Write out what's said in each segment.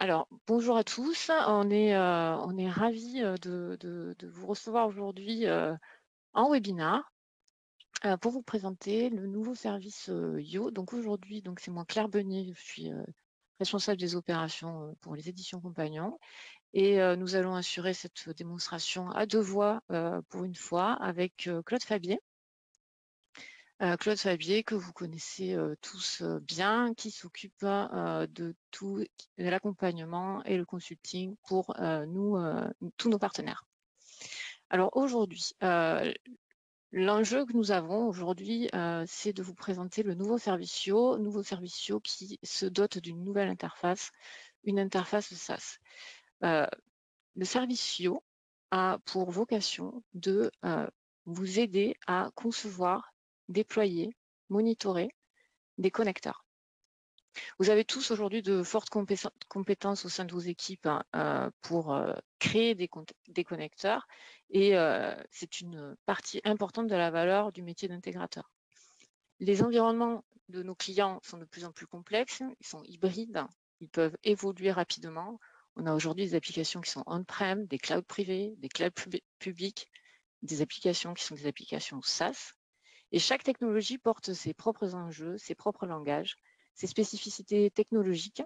Alors, bonjour à tous. On est ravis de vous recevoir aujourd'hui en webinaire pour vous présenter le nouveau service YO. Donc aujourd'hui, c'est moi Claire Beunier, je suis responsable des opérations pour les éditions Compagnons. Et nous allons assurer cette démonstration à deux voix pour une fois avec Claude Fabier. Claude Fabier, que vous connaissez tous bien, qui s'occupe de tout l'accompagnement et le consulting pour tous nos partenaires. Alors aujourd'hui, l'enjeu que nous avons aujourd'hui, c'est de vous présenter le nouveau service YO qui se dote d'une nouvelle interface, une interface SaaS. Le service YO a pour vocation de vous aider à concevoir, déployer, monitorer des connecteurs. Vous avez tous aujourd'hui de fortes compétences au sein de vos équipes pour créer des connecteurs et c'est une partie importante de la valeur du métier d'intégrateur. Les environnements de nos clients sont de plus en plus complexes, ils sont hybrides, ils peuvent évoluer rapidement. On a aujourd'hui des applications qui sont on-prem, des clouds privés, des clouds publics, des applications qui sont des applications SaaS. Et chaque technologie porte ses propres enjeux, ses propres langages, ses spécificités technologiques,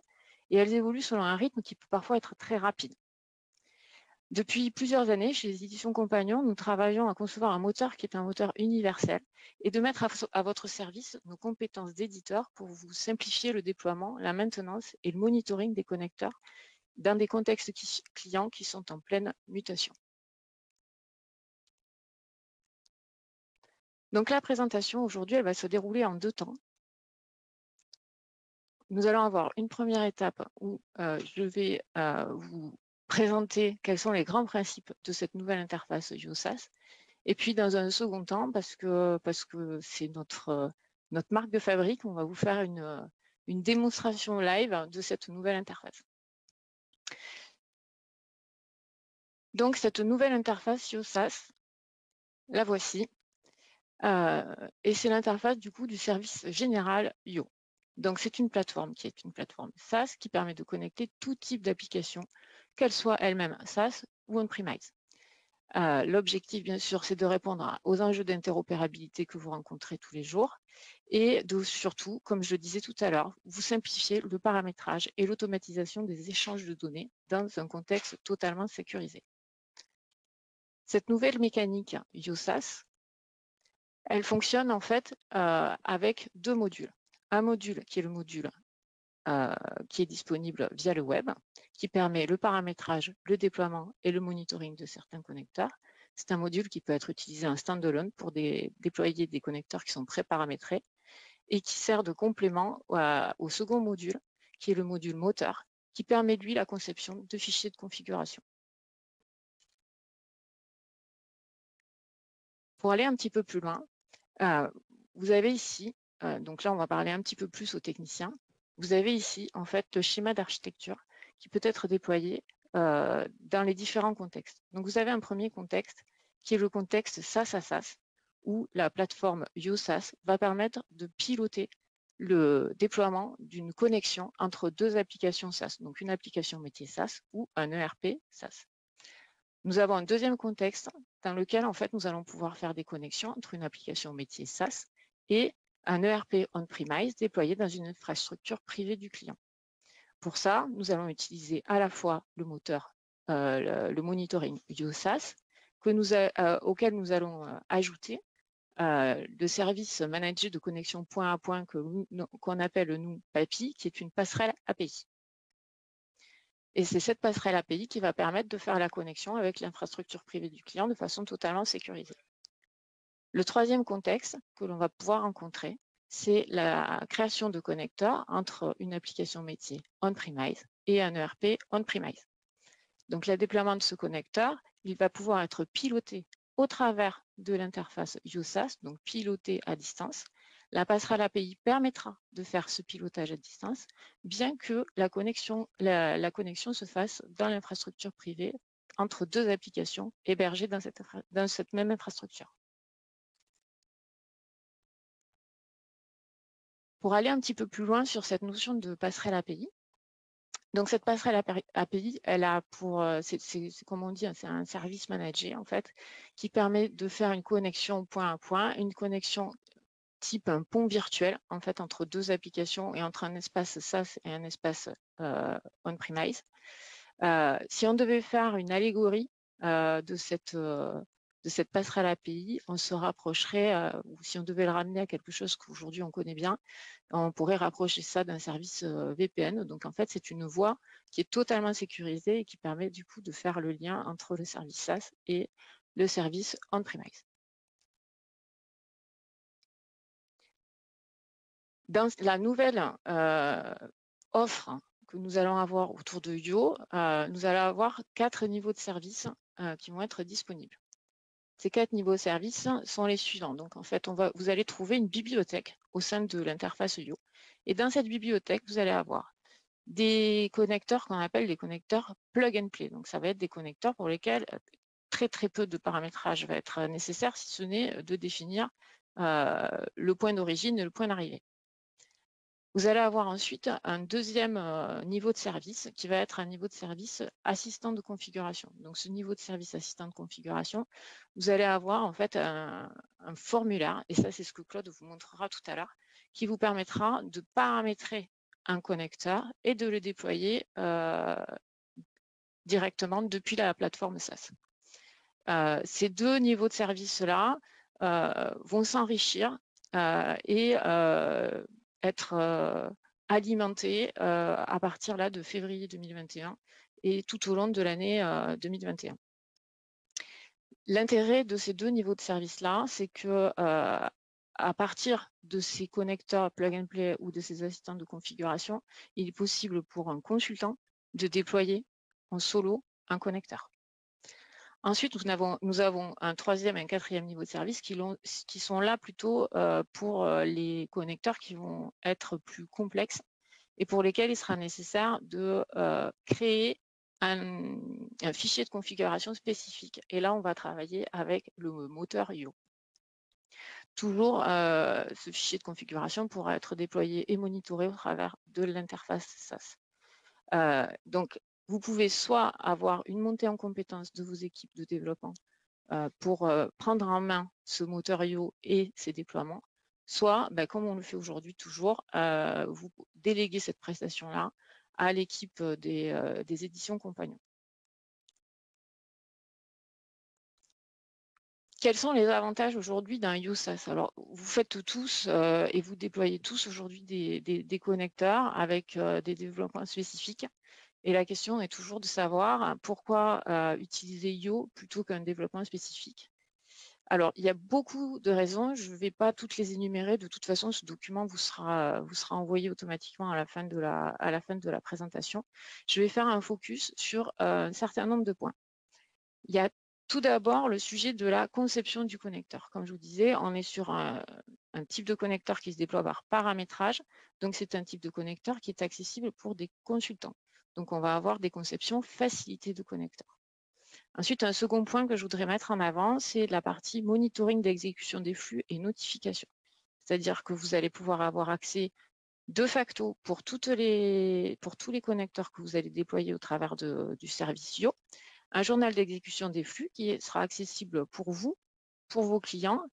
et elles évoluent selon un rythme qui peut parfois être très rapide. Depuis plusieurs années, chez les éditions Compagnons, nous travaillons à concevoir un moteur qui est un moteur universel et de mettre à votre service nos compétences d'éditeur pour vous simplifier le déploiement, la maintenance et le monitoring des connecteurs dans des contextes clients qui sont en pleine mutation. Donc la présentation aujourd'hui, elle va se dérouler en deux temps. Nous allons avoir une première étape où je vais vous présenter quels sont les grands principes de cette nouvelle interface YO SaaS. Et puis dans un second temps, parce que c'est notre marque de fabrique, on va vous faire une démonstration live de cette nouvelle interface. Donc cette nouvelle interface YO SaaS, la voici. Et c'est l'interface du coup du service général YO. Donc c'est une plateforme qui est une plateforme SaaS qui permet de connecter tout type d'application, qu'elle soit elle-même SaaS ou on-premise. L'objectif, bien sûr, c'est de répondre aux enjeux d'interopérabilité que vous rencontrez tous les jours et de surtout, comme je le disais tout à l'heure, vous simplifier le paramétrage et l'automatisation des échanges de données dans un contexte totalement sécurisé. Cette nouvelle mécanique YO SaaS, elle fonctionne en fait avec deux modules. Un module qui est le module qui est disponible via le web, qui permet le paramétrage, le déploiement et le monitoring de certains connecteurs. C'est un module qui peut être utilisé en standalone pour déployer des connecteurs qui sont pré-paramétrés et qui sert de complément au second module, qui est le module moteur, qui permet lui la conception de fichiers de configuration. Pour aller un petit peu plus loin, vous avez ici, donc là on va parler un petit peu plus aux techniciens, vous avez ici en fait le schéma d'architecture qui peut être déployé dans les différents contextes. Donc vous avez un premier contexte qui est le contexte SaaS à SaaS, où la plateforme YO SaaS va permettre de piloter le déploiement d'une connexion entre deux applications SaaS, donc une application métier SaaS ou un ERP SaaS. Nous avons un deuxième contexte dans lequel en fait nous allons pouvoir faire des connexions entre une application métier SaaS et un ERP on-premise déployé dans une infrastructure privée du client. Pour ça, nous allons utiliser à la fois le moteur, le monitoring YO SaaS, auquel nous allons ajouter le service managé de connexion point à point qu'on appelle nous PAPI, qui est une passerelle API. Et c'est cette passerelle API qui va permettre de faire la connexion avec l'infrastructure privée du client de façon totalement sécurisée. Le troisième contexte que l'on va pouvoir rencontrer, c'est la création de connecteurs entre une application métier on-premise et un ERP on-premise. Donc, le déploiement de ce connecteur, il va pouvoir être piloté au travers de l'interface YO SaaS, donc piloté à distance. La passerelle API permettra de faire ce pilotage à distance, bien que la connexion se fasse dans l'infrastructure privée entre deux applications hébergées dans cette même infrastructure. Pour aller un petit peu plus loin sur cette notion de passerelle API, Donc cette passerelle API, elle a pour, c'est comme on dit, c'est un service managé en fait, qui permet de faire une connexion point à point, une connexion type un pont virtuel en fait entre deux applications et entre un espace SaaS et un espace on-premise. Si on devait faire une allégorie de cette passerelle API, on se rapprocherait, ou si on devait le ramener à quelque chose qu'aujourd'hui on connaît bien, on pourrait rapprocher ça d'un service VPN. Donc en fait, c'est une voie qui est totalement sécurisée et qui permet du coup de faire le lien entre le service SaaS et le service on-premise. Dans la nouvelle offre que nous allons avoir autour de Yo, nous allons avoir 4 niveaux de services qui vont être disponibles. Ces 4 niveaux de services sont les suivants. Donc en fait, vous allez trouver une bibliothèque au sein de l'interface Yo. Et dans cette bibliothèque, vous allez avoir des connecteurs qu'on appelle des connecteurs plug and play. Donc ça va être des connecteurs pour lesquels très peu de paramétrage va être nécessaire, si ce n'est de définir le point d'origine et le point d'arrivée. Vous allez avoir ensuite un deuxième niveau de service qui va être un niveau de service assistant de configuration. Donc ce niveau de service assistant de configuration, vous allez avoir en fait un formulaire, et ça c'est ce que Claude vous montrera tout à l'heure, qui vous permettra de paramétrer un connecteur et de le déployer directement depuis la plateforme SaaS. Ces deux niveaux de service-là vont s'enrichir et être alimentés à partir là de février 2021 et tout au long de l'année 2021. L'intérêt de ces deux niveaux de service-là, c'est que à partir de ces connecteurs plug and play ou de ces assistants de configuration, il est possible pour un consultant de déployer en solo un connecteur. Ensuite, nous avons un troisième et un quatrième niveau de service qui sont là plutôt pour les connecteurs qui vont être plus complexes et pour lesquels il sera nécessaire de créer un fichier de configuration spécifique. Et là, on va travailler avec le moteur Yo. Toujours, ce fichier de configuration pourra être déployé et monitoré au travers de l'interface SaaS. Donc, vous pouvez soit avoir une montée en compétence de vos équipes de développement pour prendre en main ce moteur Yo et ses déploiements, soit, comme on le fait aujourd'hui toujours, vous déléguez cette prestation-là à l'équipe des éditions compagnons. Quels sont les avantages aujourd'hui d'un Yo SaaS? Alors, vous faites tous et vous déployez tous aujourd'hui des connecteurs avec des développements spécifiques. Et la question est toujours de savoir pourquoi utiliser Yo plutôt qu'un développement spécifique. Alors, il y a beaucoup de raisons. Je ne vais pas toutes les énumérer. De toute façon, ce document vous sera envoyé automatiquement à la fin de la présentation. Je vais faire un focus sur un certain nombre de points. Il y a tout d'abord le sujet de la conception du connecteur. Comme je vous disais, on est sur un type de connecteur qui se déploie par paramétrage. Donc, c'est un type de connecteur qui est accessible pour des consultants. Donc, on va avoir des conceptions facilitées de connecteurs. Ensuite, un second point que je voudrais mettre en avant, c'est la partie monitoring d'exécution des flux et notification. C'est-à-dire que vous allez pouvoir avoir accès de facto pour tous les connecteurs que vous allez déployer au travers du service Yo, un journal d'exécution des flux qui sera accessible pour vous, pour vos clients,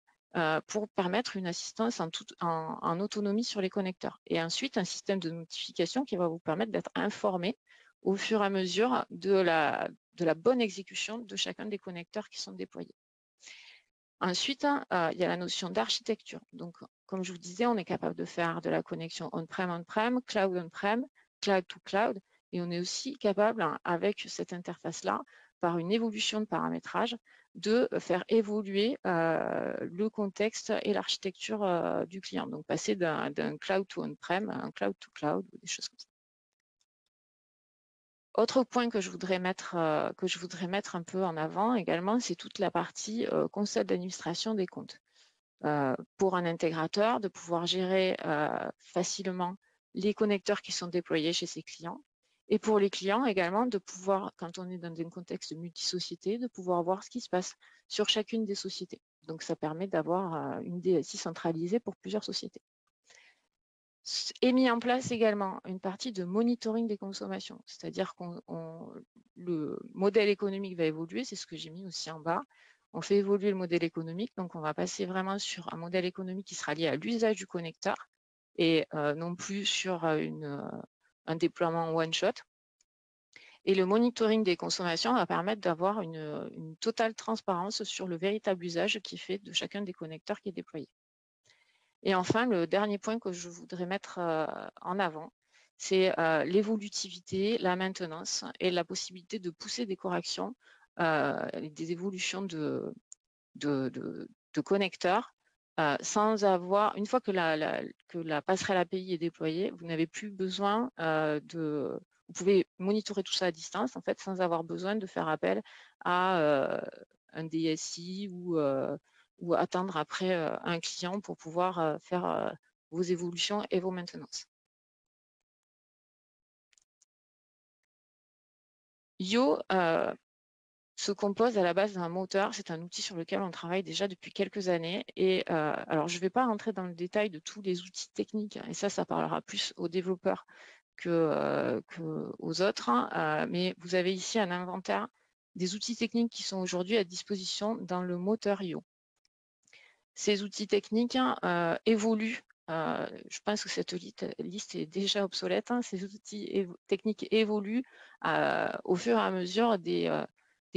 pour permettre une assistance en autonomie sur les connecteurs. Et ensuite, un système de notification qui va vous permettre d'être informé au fur et à mesure de la bonne exécution de chacun des connecteurs qui sont déployés. Ensuite, il y a la notion d'architecture. Donc, comme je vous disais, on est capable de faire de la connexion on-prem, cloud on-prem, cloud to cloud, et on est aussi capable, avec cette interface-là, par une évolution de paramétrage, de faire évoluer le contexte et l'architecture du client. Donc, passer d'un cloud to on-prem à un cloud to cloud, ou des choses comme ça. Autre point que je voudrais mettre un peu en avant également, c'est toute la partie console d'administration des comptes. Pour un intégrateur, de pouvoir gérer facilement les connecteurs qui sont déployés chez ses clients. Et pour les clients également, de pouvoir, quand on est dans un contexte multi-société, de pouvoir voir ce qui se passe sur chacune des sociétés. Donc, ça permet d'avoir une DSI centralisée pour plusieurs sociétés. est mis en place également une partie de monitoring des consommations, c'est-à-dire que le modèle économique va évoluer, c'est ce que j'ai mis aussi en bas. On fait évoluer le modèle économique, donc on va passer vraiment sur un modèle économique qui sera lié à l'usage du connecteur et non plus sur un déploiement one-shot. Et le monitoring des consommations va permettre d'avoir une totale transparence sur le véritable usage qui est fait de chacun des connecteurs qui est déployé. Et enfin, le dernier point que je voudrais mettre en avant, c'est l'évolutivité, la maintenance et la possibilité de pousser des corrections, des évolutions de connecteurs sans avoir, une fois que la passerelle API est déployée, vous n'avez plus besoin vous pouvez monitorer tout ça à distance, en fait, sans avoir besoin de faire appel à un DSI ou attendre après un client pour pouvoir faire vos évolutions et vos maintenances. Yo se compose à la base d'un moteur. C'est un outil sur lequel on travaille déjà depuis quelques années. Et alors, je ne vais pas rentrer dans le détail de tous les outils techniques, et ça parlera plus aux développeurs qu'aux autres. Mais vous avez ici un inventaire des outils techniques qui sont aujourd'hui à disposition dans le moteur Yo. Ces outils techniques évoluent. Je pense que cette liste est déjà obsolète. Ces outils techniques évoluent au fur et à mesure des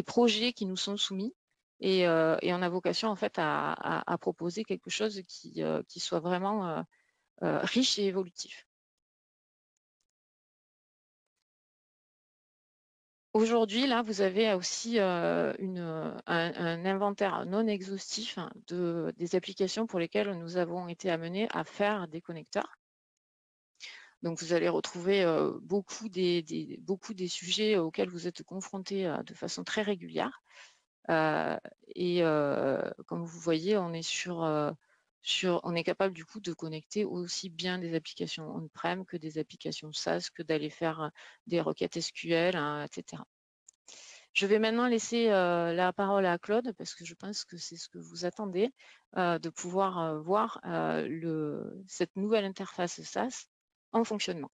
projets qui nous sont soumis et on a vocation en fait à proposer quelque chose qui soit vraiment riche et évolutif. Aujourd'hui, là, vous avez aussi un inventaire non exhaustif des applications pour lesquelles nous avons été amenés à faire des connecteurs. Donc, vous allez retrouver beaucoup des sujets auxquels vous êtes confrontés de façon très régulière. Et comme vous voyez, on est on est capable du coup de connecter aussi bien des applications on-prem que des applications SaaS, que d'aller faire des requêtes SQL, etc. Je vais maintenant laisser la parole à Claude parce que je pense que c'est ce que vous attendez, de pouvoir voir cette nouvelle interface SaaS en fonctionnement.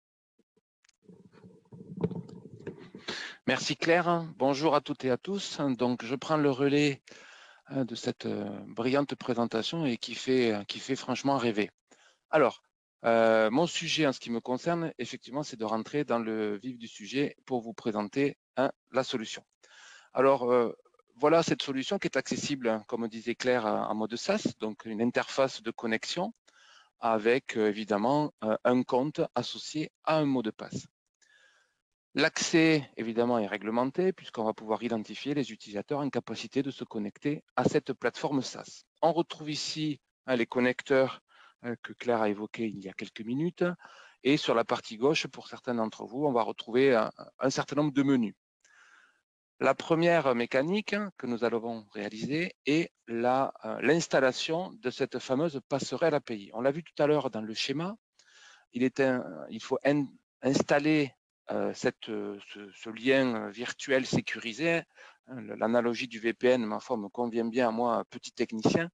Merci Claire. Bonjour à toutes et à tous. Donc, je prends le relais de cette brillante présentation et qui fait franchement rêver. Alors, mon sujet en ce qui me concerne, effectivement, c'est de rentrer dans le vif du sujet pour vous présenter la solution. Alors, voilà cette solution qui est accessible, comme disait Claire, en mode SaaS, donc une interface de connexion avec évidemment un compte associé à un mot de passe. L'accès, évidemment, est réglementé puisqu'on va pouvoir identifier les utilisateurs en capacité de se connecter à cette plateforme SaaS. On retrouve ici les connecteurs que Claire a évoqués il y a quelques minutes. Et sur la partie gauche, pour certains d'entre vous, on va retrouver un certain nombre de menus. La première mécanique que nous allons réaliser est l'installation de cette fameuse passerelle API. On l'a vu tout à l'heure dans le schéma. Il faut installer ce lien virtuel sécurisé. L'analogie du VPN, ma foi, me convient bien à moi, petit technicien.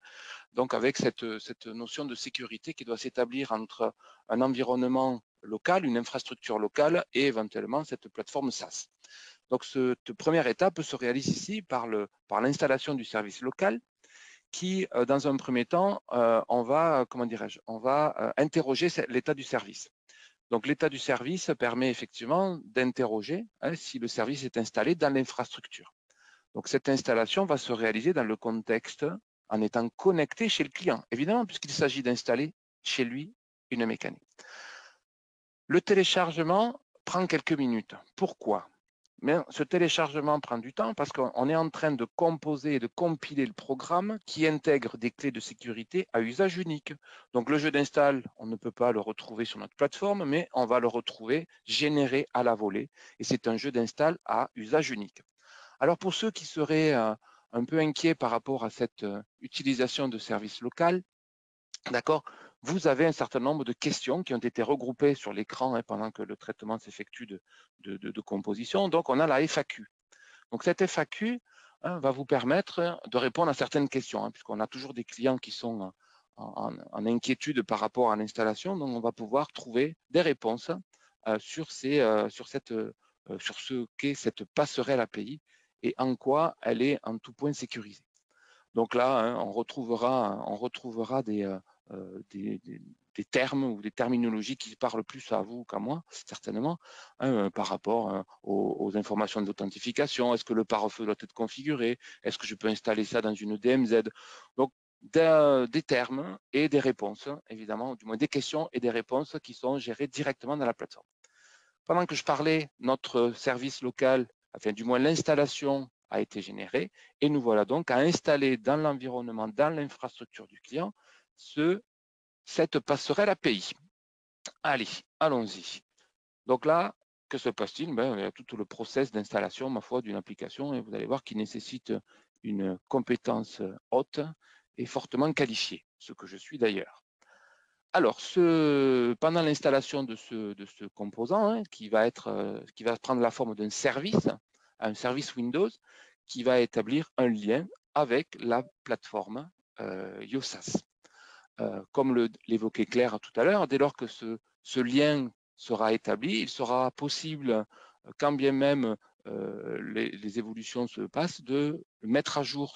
Donc, avec cette notion de sécurité qui doit s'établir entre un environnement local, une infrastructure locale et éventuellement cette plateforme SaaS. Donc, cette première étape se réalise ici par l'installation du service local qui, dans un premier temps, on va interroger l'état du service. Donc, l'état du service permet effectivement d'interroger si le service est installé dans l'infrastructure. Donc, cette installation va se réaliser dans le contexte en étant connecté chez le client, évidemment, puisqu'il s'agit d'installer chez lui une mécanique. Le téléchargement prend quelques minutes. Pourquoi ? Mais ce téléchargement prend du temps parce qu'on est en train de composer et de compiler le programme qui intègre des clés de sécurité à usage unique. Donc le jeu d'install, on ne peut pas le retrouver sur notre plateforme, mais on va le retrouver généré à la volée. Et c'est un jeu d'install à usage unique. Alors pour ceux qui seraient un peu inquiets par rapport à cette utilisation de service local, d'accord, vous avez un certain nombre de questions qui ont été regroupées sur l'écran pendant que le traitement s'effectue de composition. Donc, on a la FAQ. Donc, cette FAQ va vous permettre de répondre à certaines questions, puisqu'on a toujours des clients qui sont en inquiétude par rapport à l'installation, donc on va pouvoir trouver des réponses sur ce qu'est cette passerelle API et en quoi elle est en tout point sécurisée. Donc là, hein, on retrouvera des termes ou des terminologies qui parlent plus à vous qu'à moi, certainement, hein, par rapport aux informations d'authentification. Est-ce que le pare-feu doit être configuré? Est-ce que je peux installer ça dans une DMZ? Donc, des termes et des réponses, évidemment, du moins des questions et des réponses qui sont gérées directement dans la plateforme. Pendant que je parlais, notre service local, enfin du moins l'installation a été générée et nous voilà donc à installer dans l'environnement, dans l'infrastructure du client, cette passerelle API. Allez, allons-y. Donc là, que se passe-t-il? Il y a tout le process d'installation, ma foi, d'une application et vous allez voir qu'il nécessite une compétence haute et fortement qualifiée, ce que je suis d'ailleurs. Alors, pendant l'installation de ce composant, hein, qui va prendre la forme d'un service, un service Windows, qui va établir un lien avec la plateforme YoSAS. Comme l'évoquait Claire tout à l'heure, dès lors que ce lien sera établi, il sera possible, quand bien même les évolutions se passent, de mettre à jour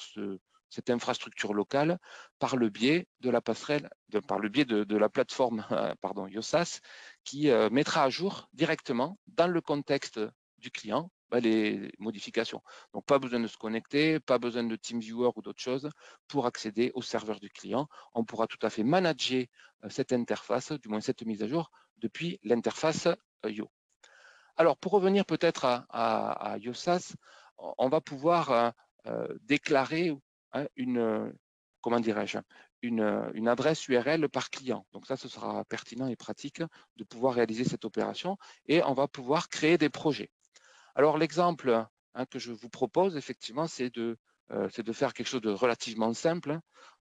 cette infrastructure locale par le biais de la passerelle, par le biais de la plateforme pardon, YoSAS, qui mettra à jour directement dans le contexte du client les modifications. Donc pas besoin de se connecter, pas besoin de TeamViewer ou d'autres choses pour accéder au serveur du client. On pourra tout à fait manager cette interface, du moins cette mise à jour, depuis l'interface Yo. Alors pour revenir peut-être à YoSAS, on va pouvoir déclarer comment dirais-je, une adresse URL par client. Donc ça, ce sera pertinent et pratique de pouvoir réaliser cette opération et on va pouvoir créer des projets. Alors l'exemple que je vous propose, effectivement, c'est de faire quelque chose de relativement simple.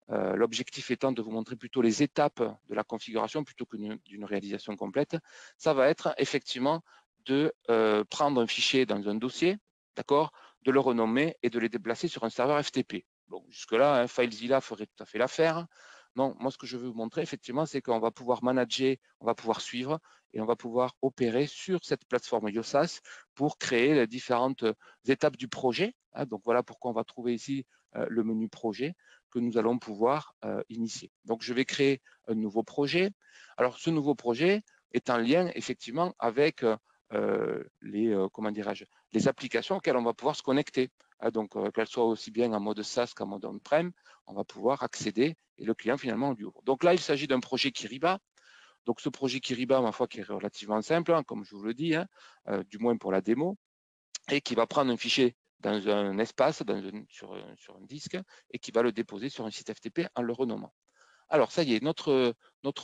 L'objectif étant de vous montrer plutôt les étapes de la configuration plutôt que d'une réalisation complète. Ça va être effectivement de prendre un fichier dans un dossier, d'accord, de le renommer et de les déplacer sur un serveur FTP. Bon, jusque-là, FileZilla ferait tout à fait l'affaire. Non, moi, ce que je veux vous montrer, effectivement, c'est qu'on va pouvoir manager, on va pouvoir suivre et on va pouvoir opérer sur cette plateforme YoSAS pour créer les différentes étapes du projet. Donc, voilà pourquoi on va trouver ici le menu projet que nous allons pouvoir initier. Donc, je vais créer un nouveau projet. Alors, ce nouveau projet est en lien, effectivement, avec les applications auxquelles on va pouvoir se connecter. Donc, qu'elles soient aussi bien en mode SaaS qu'en mode on-prem, on va pouvoir accéder et le client finalement lui ouvre. Donc là, il s'agit d'un projet Kyriba. Donc ce projet Kyriba, ma foi, qui est relativement simple, hein, comme je vous le dis, hein, du moins pour la démo, et qui va prendre un fichier dans un espace, sur un disque, et qui va le déposer sur un site FTP en le renommant. Alors ça y est, notre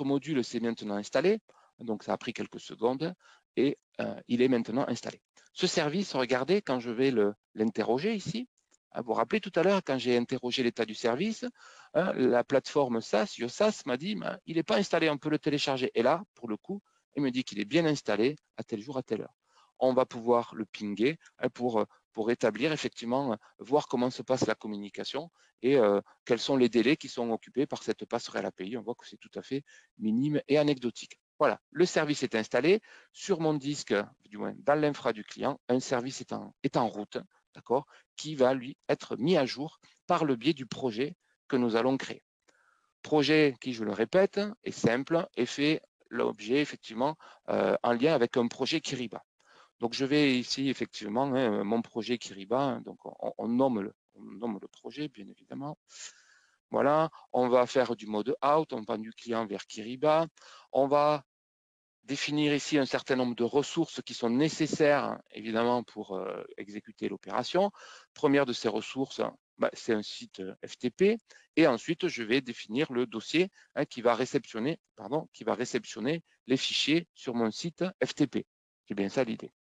module s'est maintenant installé, donc ça a pris quelques secondes, et il est maintenant installé. Ce service, regardez, quand je vais l'interroger ici, vous vous rappelez tout à l'heure, quand j'ai interrogé l'état du service, la plateforme SaaS, YoSAS, m'a dit, il n'est pas installé, on peut le télécharger. Et là, pour le coup, il me dit qu'il est bien installé à tel jour, à telle heure. On va pouvoir le pinguer pour établir, effectivement, voir comment se passe la communication et quels sont les délais qui sont occupés par cette passerelle API. On voit que c'est tout à fait minime et anecdotique. Voilà, le service est installé. Sur mon disque, du moins dans l'infra du client, un service est en route, d'accord, qui va lui être mis à jour par le biais du projet que nous allons créer. Projet qui, je le répète, est simple et fait l'objet effectivement en lien avec un projet Kyriba. Donc je vais ici effectivement mon projet Kyriba, donc on nomme le projet bien évidemment. Voilà, on va faire du mode out, on va du client vers Kyriba. On va définir ici un certain nombre de ressources qui sont nécessaires, évidemment, pour exécuter l'opération. Première de ces ressources, c'est un site FTP. Et ensuite, je vais définir le dossier qui va réceptionner les fichiers sur mon site FTP. C'est bien ça l'idée.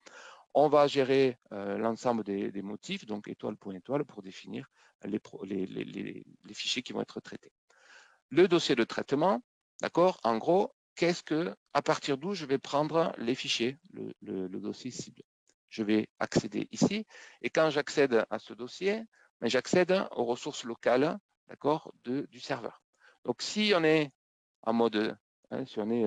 On va gérer l'ensemble des motifs, donc étoile pour étoile, pour définir les fichiers qui vont être traités. Le dossier de traitement, d'accord, en gros, à partir d'où je vais prendre les fichiers, le dossier cible. Je vais accéder ici, et quand j'accède à ce dossier, j'accède aux ressources locales, d'accord, du serveur. Donc, si on est en mode, si on est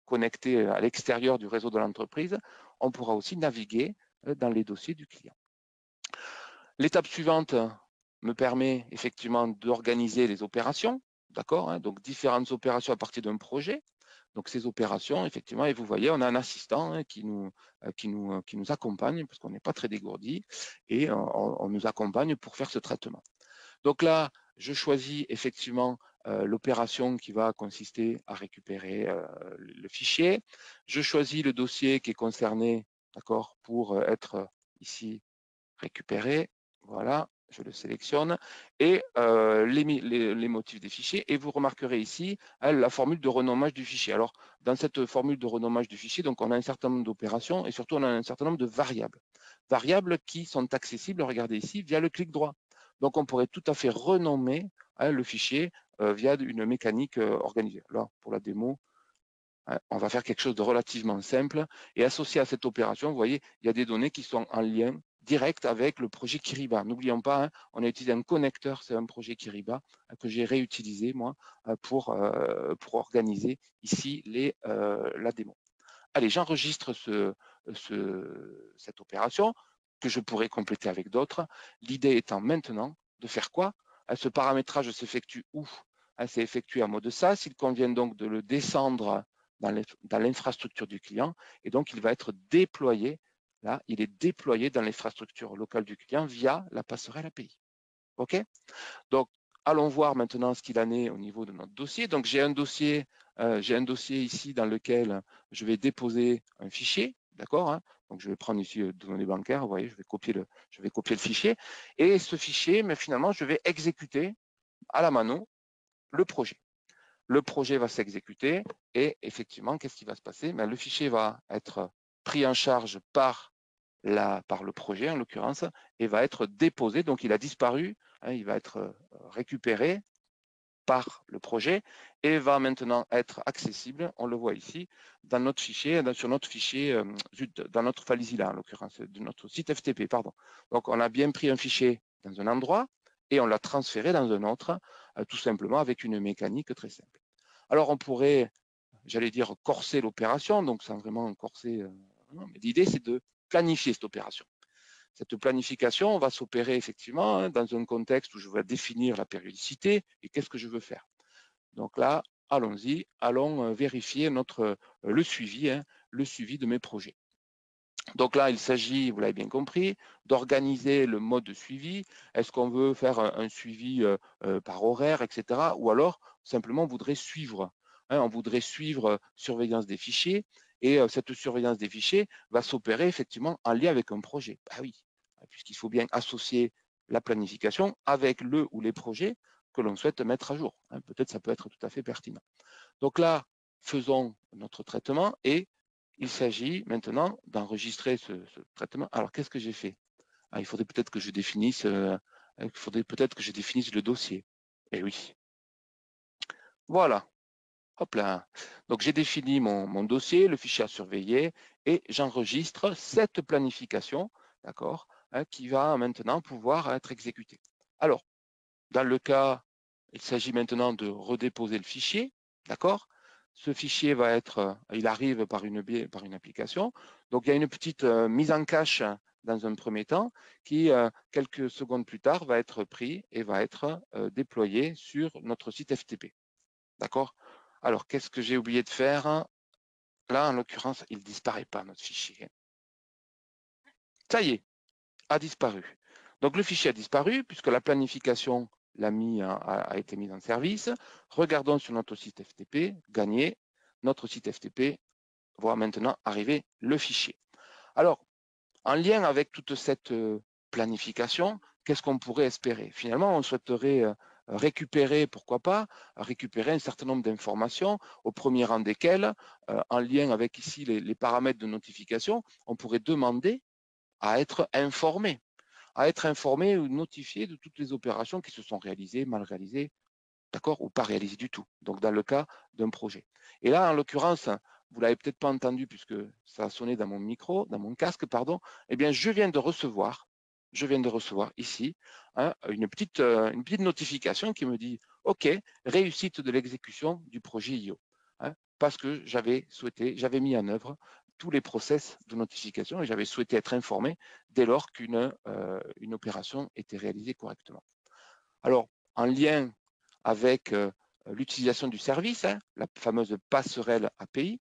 connecté à l'extérieur du réseau de l'entreprise, on pourra aussi naviguer dans les dossiers du client. L'étape suivante me permet effectivement d'organiser les opérations, d'accord, donc différentes opérations à partir d'un projet. Donc ces opérations, effectivement, et vous voyez, on a un assistant qui nous accompagne, parce qu'on n'est pas très dégourdi, et on nous accompagne pour faire ce traitement. Donc là, je choisis effectivement l'opération qui va consister à récupérer le fichier. Je choisis le dossier qui est concerné, d'accord, pour être ici récupéré. Voilà, je le sélectionne et les motifs des fichiers. Et vous remarquerez ici la formule de renommage du fichier. Alors, dans cette formule de renommage du fichier, donc on a un certain nombre d'opérations et surtout on a un certain nombre de variables. Variables qui sont accessibles, regardez ici, via le clic droit. Donc, on pourrait tout à fait renommer le fichier via une mécanique organisée. Alors, pour la démo, on va faire quelque chose de relativement simple et associé à cette opération, vous voyez, il y a des données qui sont en lien direct avec le projet Kyriba. N'oublions pas, on a utilisé un connecteur, c'est un projet Kyriba que j'ai réutilisé moi pour organiser ici la démo. Allez, j'enregistre cette opération que je pourrais compléter avec d'autres. L'idée étant maintenant de faire quoi? Ce paramétrage s'effectue où? C'est effectué en mode SaaS. Il convient donc de le descendre dans l'infrastructure du client et donc il va être déployé. Là, il est déployé dans l'infrastructure locale du client via la passerelle API. OK? Donc, allons voir maintenant ce qu'il en est au niveau de notre dossier. Donc, j'ai un dossier ici dans lequel je vais déposer un fichier, d'accord? Donc, je vais prendre ici données bancaires, vous voyez, je vais copier le fichier. Et ce fichier, mais finalement, je vais exécuter à la mano le projet. Le projet va s'exécuter et effectivement, qu'est-ce qui va se passer? Le fichier va être pris en charge par le projet en l'occurrence et va être déposé. Donc, il a disparu, il va être récupéré par le projet et va maintenant être accessible, on le voit ici, dans notre fichier, dans notre FileZilla en l'occurrence, de notre site FTP, pardon. Donc, on a bien pris un fichier dans un endroit et on l'a transféré dans un autre, tout simplement avec une mécanique très simple. Alors, on pourrait, j'allais dire, corser l'opération, donc sans vraiment corser, mais l'idée, c'est de planifier cette opération. Cette planification va s'opérer effectivement dans un contexte où je vais définir la périodicité et qu'est-ce que je veux faire. Donc là, allons-y, allons vérifier le suivi de mes projets. Donc là, il s'agit, vous l'avez bien compris, d'organiser le mode de suivi. Est-ce qu'on veut faire un suivi par horaire, etc. Ou alors, simplement, on voudrait suivre. On voudrait suivre surveillance des fichiers et cette surveillance des fichiers va s'opérer effectivement en lien avec un projet. Ah oui, puisqu'il faut bien associer la planification avec le ou les projets que l'on souhaite mettre à jour. Peut-être ça peut être tout à fait pertinent. Donc là, faisons notre traitement et il s'agit maintenant d'enregistrer ce traitement. Alors, qu'est-ce que j'ai fait? Il faudrait peut-être que je définisse le dossier. Eh oui. Voilà. Hop là. Donc, j'ai défini mon dossier, le fichier à surveiller, et j'enregistre cette planification, d'accord, qui va maintenant pouvoir être exécutée. Alors, dans le cas, il s'agit maintenant de redéposer le fichier, d'accord? Ce fichier il arrive par une application. Donc, il y a une petite mise en cache dans un premier temps qui, quelques secondes plus tard, va être pris et va être déployé sur notre site FTP. D'accord? Alors, qu'est-ce que j'ai oublié de faire? Là, en l'occurrence, il ne disparaît pas, notre fichier. Ça y est, a disparu. Donc, le fichier a disparu puisque la planification a été mise en service. Regardons sur notre site FTP, gagné. Notre site FTP voit maintenant arriver le fichier. Alors, en lien avec toute cette planification, qu'est-ce qu'on pourrait espérer? Finalement, on souhaiterait récupérer, pourquoi pas, récupérer un certain nombre d'informations, au premier rang desquelles, en lien avec ici les paramètres de notification, on pourrait demander à être informé ou notifié de toutes les opérations qui se sont réalisées, mal réalisées, d'accord, ou pas réalisées du tout. Donc, dans le cas d'un projet. Et là, en l'occurrence, vous l'avez peut-être pas entendu puisque ça a sonné dans mon casque, pardon. Eh bien, je viens de recevoir je viens de recevoir ici une petite notification qui me dit « OK, réussite de l'exécution du projet IO ». Parce que j'avais mis en œuvre tous les process de notification et j'avais souhaité être informé dès lors qu'une opération était réalisée correctement. Alors, en lien avec l'utilisation du service, la fameuse passerelle API,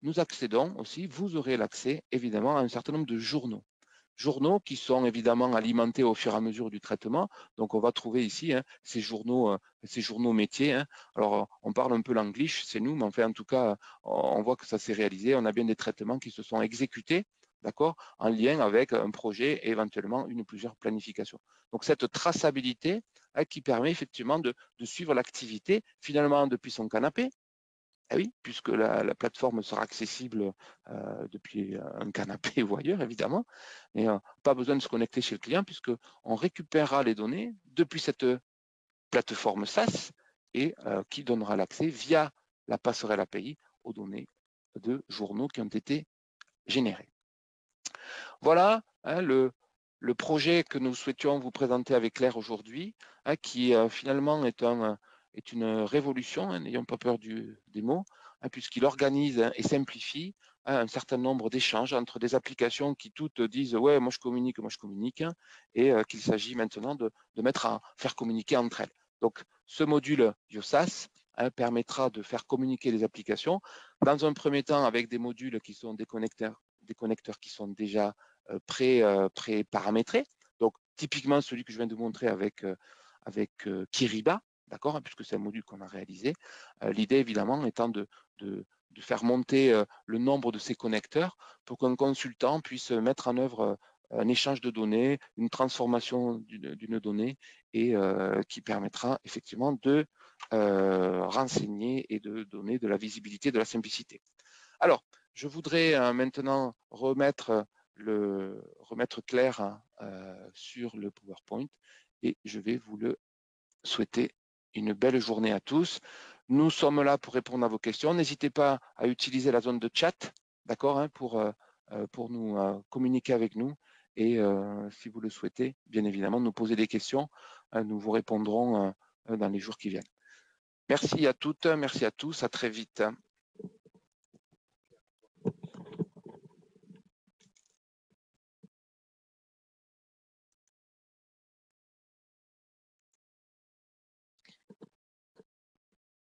nous accédons aussi, vous aurez l'accès évidemment à un certain nombre de journaux qui sont évidemment alimentés au fur et à mesure du traitement. Donc, on va trouver ici ces journaux métiers. Alors, on parle un peu l'anglish, c'est nous, mais enfin, en tout cas, on voit que ça s'est réalisé. On a bien des traitements qui se sont exécutés, d'accord, en lien avec un projet et éventuellement une ou plusieurs planifications. Donc, cette traçabilité qui permet effectivement de suivre l'activité finalement depuis son canapé. Ah oui, puisque la plateforme sera accessible depuis un canapé ou ailleurs, évidemment. Mais pas besoin de se connecter chez le client, puisqu'on récupérera les données depuis cette plateforme SaaS et qui donnera l'accès via la passerelle API aux données de journaux qui ont été générés. Voilà le projet que nous souhaitions vous présenter avec Claire aujourd'hui, qui finalement est une révolution, n'ayons pas peur des mots, puisqu'il organise et simplifie un certain nombre d'échanges entre des applications qui toutes disent « ouais, moi je communique », et qu'il s'agit maintenant de faire communiquer entre elles. Donc, ce module YoSaaS permettra de faire communiquer les applications, dans un premier temps avec des modules qui sont des connecteurs qui sont déjà pré-paramétrés. Donc, typiquement, celui que je viens de montrer avec Kiriba, d'accord, puisque c'est un module qu'on a réalisé. L'idée, évidemment, étant de faire monter le nombre de ces connecteurs pour qu'un consultant puisse mettre en œuvre un échange de données, une transformation d'une donnée et qui permettra effectivement de renseigner et de donner de la visibilité, de la simplicité. Alors, je voudrais maintenant remettre Claire sur le PowerPoint et je vais vous le souhaiter une belle journée à tous. Nous sommes là pour répondre à vos questions. N'hésitez pas à utiliser la zone de chat, d'accord, pour nous communiquer avec nous et si vous le souhaitez, bien évidemment, nous poser des questions. Nous vous répondrons dans les jours qui viennent. Merci à toutes, merci à tous, à très vite.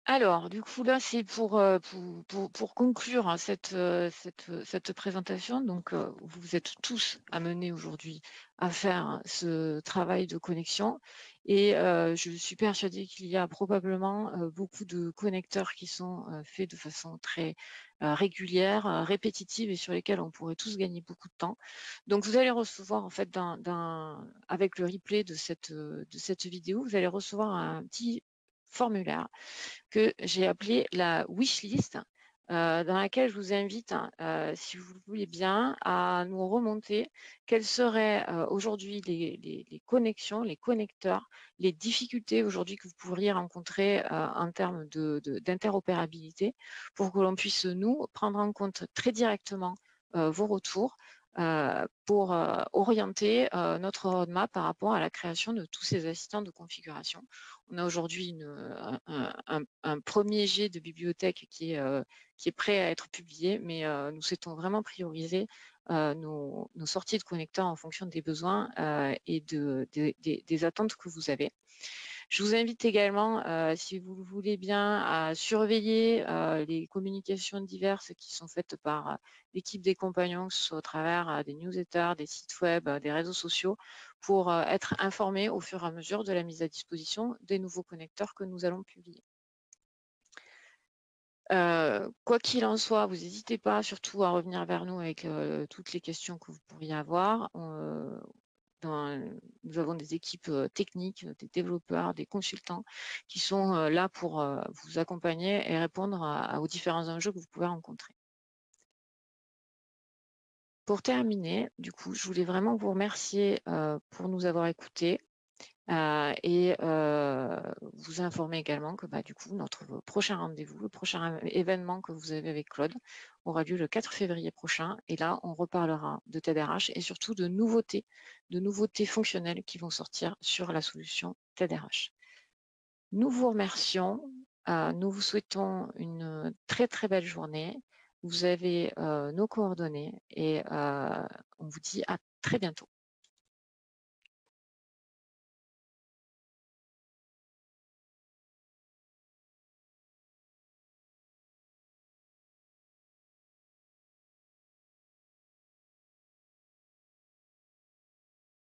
Alors, du coup, là, c'est pour conclure hein, cette présentation. Donc, vous êtes tous amenés aujourd'hui à faire ce travail de connexion. Et je suis persuadée qu'il y a probablement beaucoup de connecteurs qui sont faits de façon très régulière, répétitive et sur lesquels on pourrait tous gagner beaucoup de temps. Donc, vous allez recevoir, en fait, avec le replay de cette vidéo, vous allez recevoir un petit formulaire que j'ai appelé la wishlist, dans laquelle je vous invite, si vous voulez bien, à nous remonter quelles seraient aujourd'hui les connexions, les connecteurs, les difficultés aujourd'hui que vous pourriez rencontrer en termes d'interopérabilité pour que l'on puisse, nous, prendre en compte très directement vos retours pour orienter notre roadmap par rapport à la création de tous ces assistants de configuration. On a aujourd'hui un premier jet de bibliothèque qui est prêt à être publié, mais nous souhaitons vraiment prioriser nos sorties de connecteurs en fonction des besoins et des attentes que vous avez. Je vous invite également, si vous le voulez bien, à surveiller les communications diverses qui sont faites par l'équipe des compagnons, que ce soit au travers des newsletters, des sites web, des réseaux sociaux, pour être informé au fur et à mesure de la mise à disposition des nouveaux connecteurs que nous allons publier. Quoi qu'il en soit, vous n'hésitez pas surtout à revenir vers nous avec toutes les questions que vous pourriez avoir. Nous avons des équipes techniques, des développeurs, des consultants qui sont là pour vous accompagner et répondre aux différents enjeux que vous pouvez rencontrer. Pour terminer, du coup, je voulais vraiment vous remercier pour nous avoir écoutés Et vous informer également que du coup, notre prochain rendez-vous, le prochain événement que vous avez avec Claude aura lieu le 4 février prochain. Et là, on reparlera de TEDRH et surtout de nouveautés fonctionnelles qui vont sortir sur la solution TEDRH. Nous vous remercions. Nous vous souhaitons une très, très belle journée. Vous avez nos coordonnées et on vous dit à très bientôt.